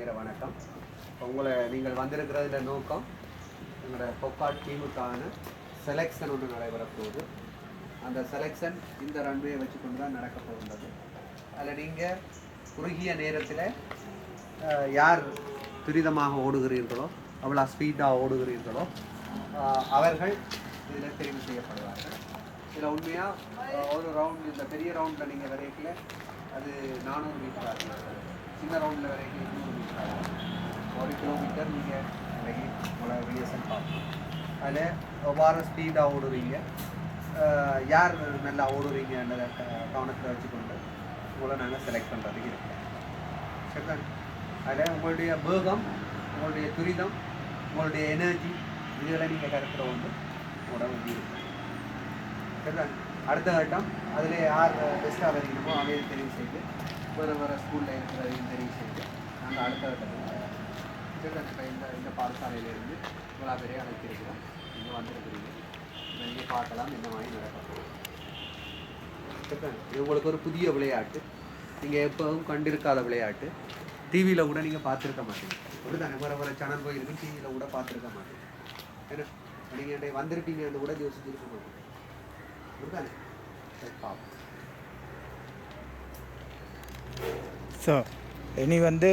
நேர வணக்கம். உங்களை நீங்கள் வந்திருக்கிறதுல நோக்கம் எங்களோட கொக்காட் டீமுக்கான செலெக்ஷன் ஒன்று நடைபெறப்போகுது. அந்த செலெக்ஷன் இந்த ரன்வேயை வச்சுக்கொண்டு தான் நடக்க போகின்றது. அதில் நீங்கள் குறுகிய நேரத்தில் யார் துரிதமாக ஓடுகிறீர்களோ, அவ்வளோ ஸ்பீடாக ஓடுகிறீர்களோ அவர்கள் இதில் தெரிவு செய்யப்படுவார்கள். இதில் உண்மையாக ஒரு ரவுண்ட், இந்த பெரிய ரவுண்டில் நீங்கள் வரைக்கல அது 400 மீட்டர் ஆகும், சின்ன ரவுண்டில் வரைக்கும் 200 மீட்டர் ஆகும். 1 கிலோமீட்டர் நீங்கள் வரைக்கும் உங்களை ரிலேஷன் பார்க்கணும். அதில் எவ்வாறு ஸ்பீடாக ஓடுவீங்க, யார் நல்லா ஓடுவீங்கன்றதை கவனத்தில் வச்சுக்கொண்டு உங்களை நாங்கள் செலக்ட் பண்ணுறதுக்கு இருக்கோம். சரிதான்? அதில் உங்களுடைய வேகம், உங்களுடைய துரிதம், உங்களுடைய எனர்ஜி இதெல்லாம் நீங்கள் கருத்தில் வந்து உங்களோட வந்து இருக்கும். சரிதான்? அடுத்த கட்டம் அதில் யார் பெஸ்ட்டாக வரீங்களோ அதையும் தெரிவு செய்து வேறு வேறு ஸ்கூலில் இருக்கிறதையும் தெரிவு செய்து நாங்கள் அடுத்த கட்டத்தில் இந்த பாடசாலையிலேருந்து இவ்வளோ பேரே அழைத்திருக்கிறோம். நீங்கள் வந்திருக்கிறீங்க, நீங்கள் பார்க்கலாம் என்ன மாதிரி நடக்கும். சரிதான்? இது உங்களுக்கு ஒரு புதிய விளையாட்டு, நீங்கள் எப்போவும் கண்டிருக்காத விளையாட்டு. டிவியில் கூட நீங்கள் பார்த்துருக்க மாட்டீங்க. ஒரு தானே வேறு சேனல் போயிருக்கு, டிவியில் கூட பார்த்துருக்க மாட்டீங்க. ஏன்னா நீங்கள் வந்திருப்பீங்கன்னு கூட யோசிச்சுருக்க மாட்டீங்க. ஸோ இனி வந்து